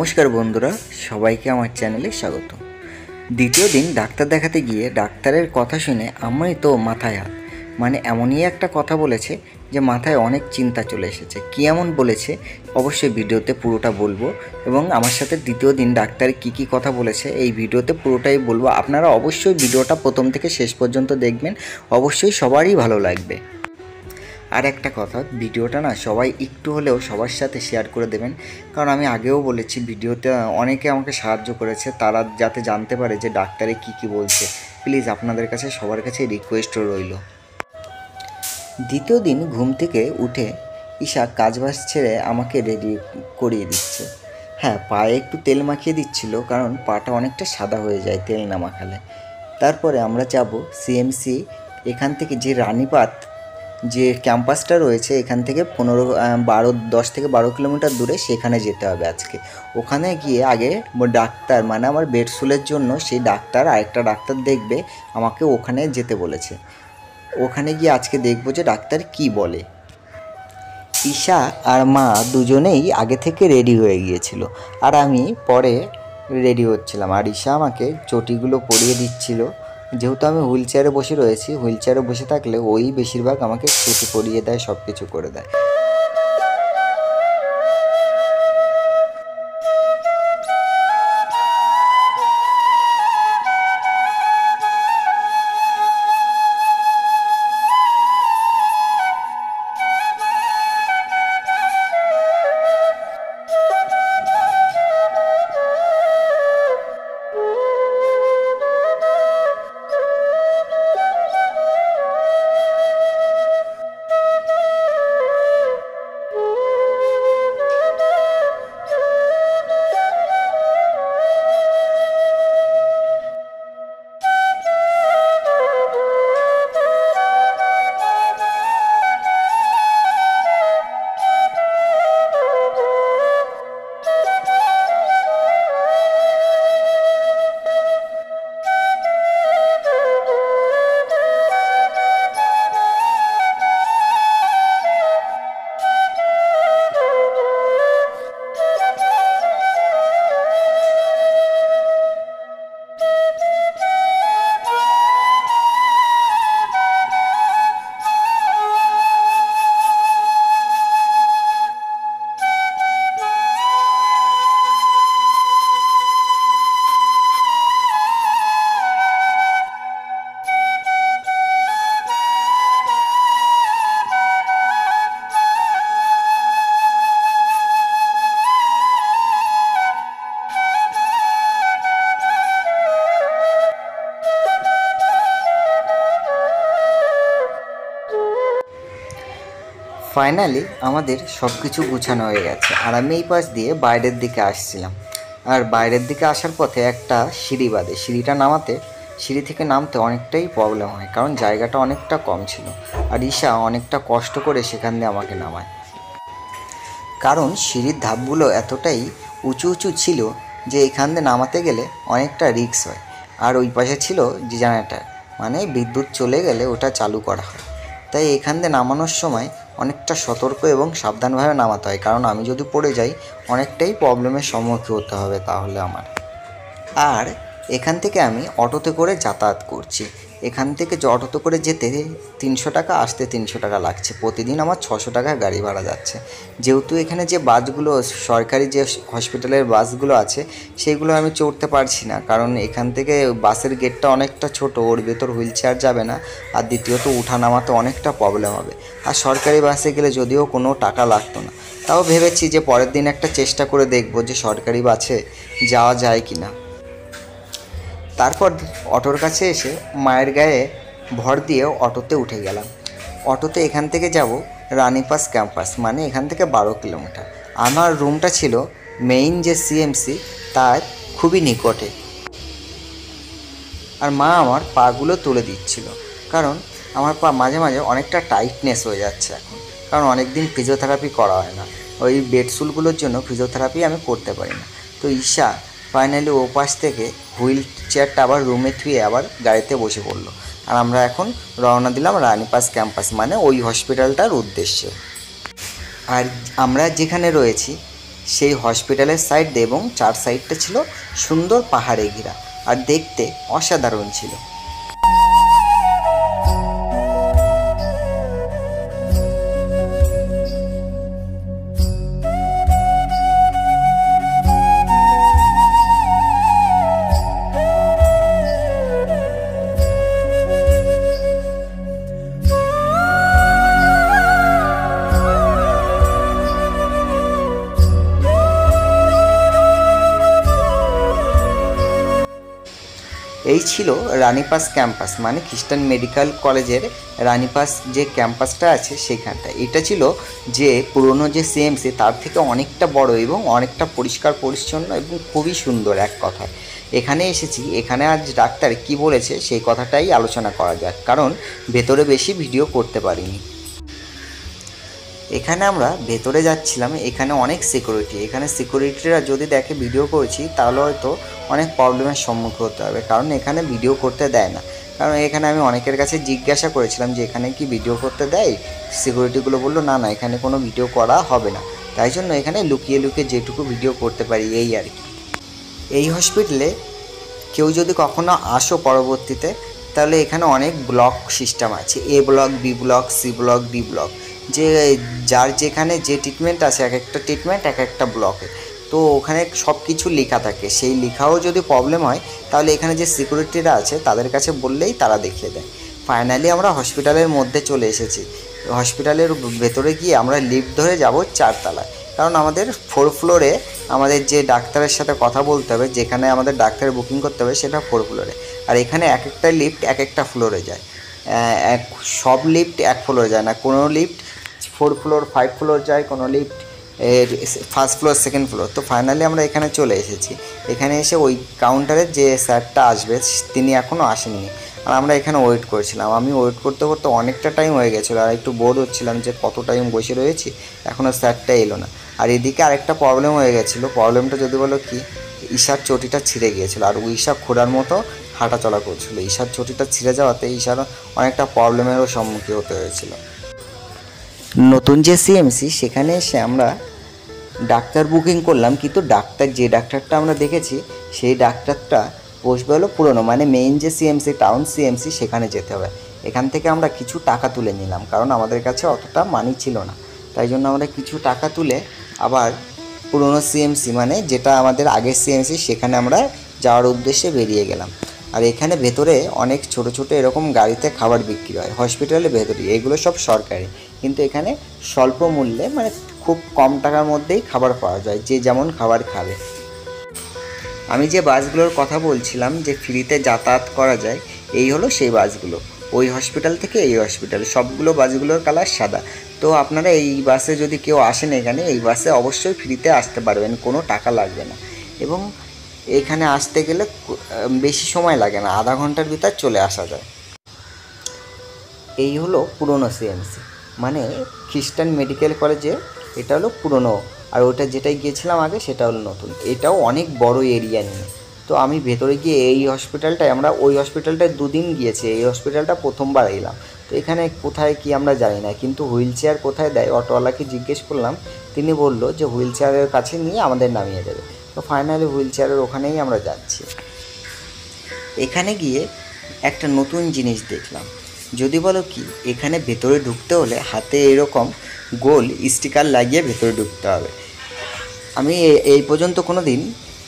নমস্কার বন্ধুরা, সবাইকে আমার চ্যানেলে স্বাগত। দ্বিতীয় দিন ডাক্তার দেখাতে গিয়ে ডাক্তারের কথা শুনে আমি তো মাথায় হাত, মানে এমনই একটা কথা বলেছে যে মাথায় অনেক চিন্তা চলে এসেছে। কী এমন বলেছে অবশ্যই ভিডিওতে পুরোটা বলবো, এবং আমার সাথে দ্বিতীয় দিন ডাক্তার কী কথা বলেছে এই ভিডিওতে পুরোটাই বলবো। আপনারা অবশ্যই ভিডিওটা প্রথম থেকে শেষ পর্যন্ত দেখবেন, অবশ্যই সবারই ভালো লাগবে। আর একটা কথা, ভিডিওটা না সবাই একটু হলেও সবার সাথে শেয়ার করে দেবেন, কারণ আমি আগেও বলেছি ভিডিওতে অনেকে আমাকে সাহায্য করেছে, তারা যাতে জানতে পারে যে ডাক্তারে কী বলছে। প্লিজ আপনাদের কাছে সবার কাছে রিকোয়েস্ট রইল। দ্বিতীয় দিন ঘুম থেকে উঠে ঈশা কাজবাজ ছেড়ে আমাকে রেডি করিয়ে দিচ্ছে। হ্যাঁ, পায়ে একটু তেল মাখিয়ে দিচ্ছিল, কারণ পাটা অনেকটা সাদা হয়ে যায় তেল না মাখালে। তারপরে আমরা যাব সিএমসি, এখান থেকে যে রানীপাত যে ক্যাম্পাসটা রয়েছে এখান থেকে 10 থেকে 12 কিলোমিটার দূরে, সেখানে যেতে হবে আজকে। ওখানে গিয়ে আগে ডাক্তার, মানে আমার বেডসুলের জন্য সেই ডাক্তার, আরেকটা ডাক্তার দেখবে, আমাকে ওখানে যেতে বলেছে। ওখানে গিয়ে আজকে দেখব যে ডাক্তার কি বলে। ঈশা আর মা দুজনেই আগে থেকে রেডি হয়ে গিয়েছিল, আর আমি পরে রেডি হচ্ছিলাম। আর ঈশা আমাকে চটিগুলো পরিয়ে দিচ্ছিল, যেহেতু আমি হুইল চেয়ারে বসে রয়েছি। হুইল চেয়ারে বসে থাকলে ওই বেশিরভাগ আমাকে চটি পরিয়ে দেয়, সব কিছু করে দেয়। ফাইনালি আমাদের সব কিছু গুছানো হয়ে গেছে, আর আমি এই পাশ দিয়ে বাইরের দিকে আসছিলাম। আর বাইরের দিকে আসার পথে একটা সিঁড়ি বাদে, সিঁড়ি থেকে নামতে অনেকটাই প্রবলেম হয়, কারণ জায়গাটা অনেকটা কম ছিল। আর ঈশা অনেকটা কষ্ট করে সেখান দিয়ে আমাকে নামায়, কারণ সিঁড়ির ধাপগুলো এতটাই উঁচু ছিল যে এখান দিয়ে নামাতে গেলে অনেকটা রিস্ক হয়। আর ওই পাশে ছিল যে জেনারেটর, মানে বিদ্যুৎ চলে গেলে ওটা চালু করা হয়। তাই এখান দিয়ে নামানোর সময় অনেকটা সতর্ক এবং সাবধানভাবে নামাতে হয়, কারণ আমি যদি পড়ে যাই অনেকটাই প্রবলেমের সম্মুখীন হতে হবে তাহলে আমার। আর এখান থেকে আমি অটোতে করে যাতায়াত করছি। এখান থেকে অটোতে করে যেতে 300 টাকা, আসতে 300 টাকা লাগছে। প্রতিদিন আমার 600 টাকা গাড়ি ভাড়া যাচ্ছে। যেহেতু এখানে যে বাসগুলো, সরকারি যে হসপিটালের বাসগুলো আছে, সেগুলো আমি চড়তে পারছি না, কারণ এখান থেকে বাসের গেটটা অনেকটা ছোট, ওর ভেতর হুইল চেয়ার যাবে না। আর দ্বিতীয়ত উঠা নামাতে অনেকটা প্রবলেম হবে। আর সরকারি বাসে গেলে যদিও কোনো টাকা লাগতো না, তাও ভেবেছি যে পরের দিন একটা চেষ্টা করে দেখব যে সরকারি বাসে যাওয়া যায় কি না। তারপর অটোর কাছে এসে মায়ের গায়ে ভর দিয়ে অটোতে উঠে গেলাম। অটোতে এখান থেকে যাব রানীপাস ক্যাম্পাস, মানে এখান থেকে 12 কিলোমিটার। আমার রুমটা ছিল মেইন যে সিএমসি তার খুবই নিকটে। আর মা আমার পাগুলো তুলে দিচ্ছিল, কারণ আমার পা মাঝে মাঝে অনেকটা টাইটনেস হয়ে যাচ্ছে এখন, কারণ অনেক দিন ফিজিওথেরাপি করা হয় না। ওই বেডসুলগুলোর জন্য ফিজিওথেরাপি আমি করতে পারি না। তো ঈশা ফাইনালি ও পাশ থেকে হুইল চেয়ারটা আবার রুমে থুয়ে আবার গাড়িতে বসে পড়লো। আর আমরা এখন রওনা দিলাম রানীপাস ক্যাম্পাস, মানে ওই হসপিটালটার উদ্দেশ্যে। আর আমরা যেখানে রয়েছি সেই হসপিটালের সাইড দিয়ে, এবং 4 সাইডটা ছিল সুন্দর পাহাড়ে ঘেরা, আর দেখতে অসাধারণ ছিল। এই ছিল রানিপাস ক্যাম্পাস, মানে খ্রিস্টান মেডিকেল কলেজের রানিপাস যে ক্যাম্পাসটা আছে সেখানটা। এটা ছিল যে পুরনো যে সিএমসি তার থেকে অনেকটা বড় এবং অনেকটা পরিষ্কার পরিচ্ছন্ন এবং খুবই সুন্দর। এক কথায় এখানে এসেছি, এখানে আজ ডাক্তার কি বলেছে সেই কথাটাই আলোচনা করা যাক, কারণ ভেতরে বেশি ভিডিও করতে পারিনি। এখানে আমরা ভেতরে যাচ্ছিলাম, এখানে অনেক সিকিউরিটি, এখানে সিকিউরিটিরা যদি দেখে ভিডিও করেছি তাহলে হয়তো অনেক প্রবলেমের সম্মুখীন হতে হবে, কারণ এখানে ভিডিও করতে দেয় না। কারণ এখানে আমি অনেকের কাছে জিজ্ঞাসা করেছিলাম যে এখানে কি ভিডিও করতে দেয়, সিকিউরিটিগুলো বললো না না, এখানে কোনো ভিডিও করা হবে না। তাই জন্য এখানে লুকিয়ে লুকিয়ে যেটুকু ভিডিও করতে পারি এই আর কি। এই হসপিটালে কেউ যদি কখনো আসো পরবর্তীতে, তাহলে এখানে অনেক ব্লক সিস্টেম আছে, A block, B block, C block, D block, যে যার যেখানে যে ট্রিটমেন্ট আছে এক একটা ট্রিটমেন্ট এক একটা ব্লকে। তো ওখানে সব কিছু লেখা থাকে, সেই লেখাও যদি প্রবলেম হয় তাহলে এখানে যে সিকিউরিটিরা আছে তাদের কাছে বললেই তারা দেখিয়ে দেয়। ফাইনালি আমরা হসপিটালের মধ্যে চলে এসেছি। হসপিটালের ভেতরে গিয়ে আমরা লিফট ধরে যাব 4 তলায়, কারণ আমাদের 4 ফ্লোরে আমাদের যে ডাক্তারের সাথে কথা বলতে হবে, যেখানে আমাদের ডাক্তারের বুকিং করতে হবে সেটা 4 ফ্লোরে। আর এখানে এক একটা লিফট এক একটা ফ্লোরে যায়, সব লিফট এক ফ্লোরে যায় না, কোনো লিফট 4 ফ্লোর 5 ফ্লোর যায়, কোনো lift first floor second floor. তো ফাইনালি আমরা এখানে চলে এসেছি। এখানে এসে ওই কাউন্টারে যে স্যারটা আসবে তিনি এখনও আসেননি, আর আমরা এখানে ওয়েট করেছিলাম। আমি ওয়েট করতে করতে অনেকটা টাইম হয়ে গেছিলো, আর একটু বোর হচ্ছিলাম যে কত টাইম বসে রয়েছি, এখনও স্যারটা এলো না। আর এদিকে আরেকটা প্রবলেম হয়ে গেছিলো, প্রবলেমটা যদি বলো কি, ঈশার চটিটা ছিঁড়ে গিয়েছিলো, আর ঈশা খোঁড়ার মতো হাঁটা চলা করছিলো। ঈশার চটিটা ছিঁড়ে যাওয়াতে ঈশার অনেকটা প্রবলেমেরও সম্মুখীন হতে হয়েছিল। নতুন যে সিএমসি সেখানে এসে আমরা ডাক্তার বুকিং করলাম, কিন্তু ডাক্তার যে ডাক্তারটা আমরা দেখেছি সেই ডাক্তারটা বসবে হলো পুরনো, মানে মেইন যে সিএমসি টাউন সিএমসি সেখানে যেতে হবে। এখান থেকে আমরা কিছু টাকা তুলে নিলাম, কারণ আমাদের কাছে অতটা মানি ছিল না। তাই জন্য আমরা কিছু টাকা তুলে আবার পুরনো সিএমসি, মানে যেটা আমাদের আগের সিএমসি, সেখানে আমরা যাওয়ার উদ্দেশ্যে বেরিয়ে গেলাম। আর এখানে ভেতরে অনেক ছোট ছোট এরকম গাড়িতে খাবার বিক্রি হয় হসপিটালের ভেতরে, এগুলো সব সরকারি, কিন্তু এখানে স্বল্প মূল্যে, মানে খুব কম টাকার মধ্যেই খাবার পাওয়া যায়, যে যেমন খাবার খাবে। আমি যে বাসগুলোর কথা বলছিলাম যে ফ্রিতে যাতায়াত করা যায়, এই হলো সেই বাসগুলো। ওই হসপিটাল থেকে এই হসপিটাল, সবগুলো বাসগুলোর কালার সাদা। তো আপনারা এই বাসে যদি কেউ আসেন এখানে, এই বাসে অবশ্যই ফ্রিতে আসতে পারবেন, কোনো টাকা লাগবে না। এবং এখানে আসতে গেলে বেশি সময় লাগে না, আধা ঘন্টার ভিতর চলে আসা যায়। এই হলো পুরনো সিএমসি, মানে খ্রিস্টান মেডিকেল কলেজের, এটা হলো পুরনো। আর ওটা যেটাই গিয়েছিলাম আগে সেটা হলো নতুন। এটাও অনেক বড় এরিয়া নিয়ে। তো আমি ভেতরে গিয়ে এই হসপিটালটায়, আমরা ওই হসপিটালটায় 2 দিন গিয়েছি, এই হসপিটালটা প্রথমবার এলাম। তো এখানে কোথায় কি আমরা জানি না, কিন্তু হুইল চেয়ার কোথায় দেয় অটোওয়ালাকে জিজ্ঞেস করলাম, তিনি বললো যে হুইল চেয়ারের কাছে নিয়ে আমাদের নামিয়ে দেবে। তো ফাইনালি হুইল চেয়ারের ওখানেই আমরা যাচ্ছি। এখানে গিয়ে একটা নতুন জিনিস দেখলাম, যদি বলো কি, এখানে ভেতরে ঢুকতে হলে হাতে এরকম গোল স্টিকার লাগিয়ে ভেতরে ঢুকতে হবে। আমি এই পর্যন্ত কোনো দিন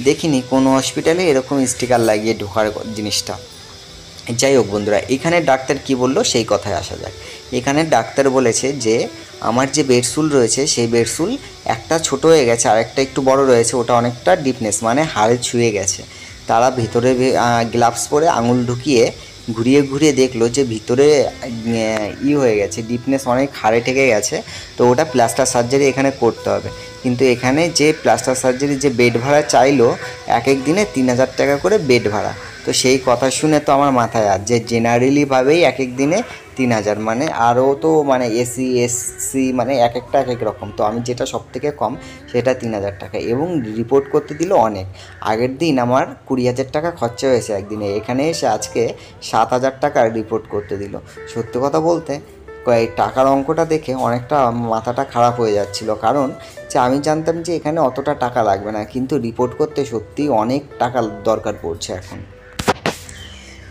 দেখিনি কোনো হসপিটালে এরকম স্টিকার লাগিয়ে ঢোকার জিনিসটা। যাই হোক বন্ধুরা, এখানে ডাক্তার কি বললো সেই কথায় আসা যাক। এখানে ডাক্তার বলেছে যে আমার যে বেডশুল রয়েছে সেই বেডশুল একটা ছোট হয়ে গেছে, আর একটা একটু বড় রয়েছে, ওটা অনেকটা ডিপনেস, মানে হাড়ে ছুঁয়ে গেছে। তারা ভিতরে গ্লাভস পরে আঙুল ঢুকিয়ে ঘুরিয়ে ঘুরিয়ে দেখলো যে ভিতরে হয়ে গেছে, ডিপনেস অনেক হাড়ে ঠেকে গেছে। তো ওটা প্লাস্টার সার্জারি এখানে করতে হবে। কিন্তু এখানে যে প্লাস্টার সার্জারি যে বেড ভাড়া চাইলো, এক এক দিনে 3000 টাকা করে বেড ভাড়া। তো সেই কথা শুনে তো আমার মাথায় আর যে জেনারেলিভাবেই এক এক দিনে 3000, মানে আরও তো মানে এসি এসসি মানে এক একটা এক এক রকম। তো আমি যেটা সব থেকে কম সেটা 3000 টাকা, এবং রিপোর্ট করতে দিল অনেক। আগের দিন আমার 20,000 টাকা খরচা হয়েছে একদিনে, এখানে এসে আজকে 7000 টাকার রিপোর্ট করতে দিল। সত্যি কথা বলতে এই টাকার অঙ্কটা দেখে অনেকটা মাথাটা খারাপ হয়ে যাচ্ছিল, কারণ আচ্ছা, আমি জানতাম যে এখানে অতটা টাকা লাগবে না, কিন্তু রিপোর্ট করতে সত্যিই অনেক টাকা দরকার পড়ছে এখন।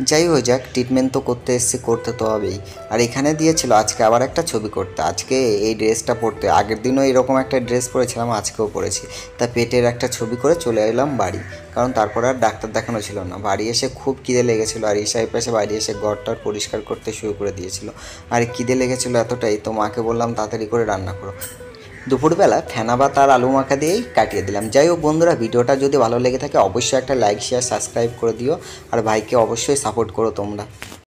যাই হয়ে যাক, ট্রিটমেন্ট তো করতে এসেছি, করতে তো হবেই। আর এখানে দিয়েছিল আজকে আবার একটা ছবি করতে, আজকে এই ড্রেসটা পরতে। আগের দিনও এরকম একটা ড্রেস পরেছিলাম, আজকেও পরেছি। তা পেটের একটা ছবি করে চলে এলাম বাড়ি, কারণ তারপর আর ডাক্তার দেখানো ছিল না। বাড়ি এসে খুব খিদে লেগেছিলো, আর এই সাহেব পাশে বাড়ি এসে ঘরটার পরিষ্কার করতে শুরু করে দিয়েছিল। আর খিদে লেগেছিলো এতটাই, তো মাকে বললাম তাড়াতাড়ি করে রান্না করো। দুপুরবেলা ফেনা ভাত আর আলু মাখা দিয়েই কাটিয়ে দিলাম। যাই হোক বন্ধুরা, ভিডিওটা যদি ভালো লেগে থাকে অবশ্যই একটা লাইক শেয়ার সাবস্ক্রাইব করে দিও, আর ভাইকে অবশ্যই সাপোর্ট করো তোমরা।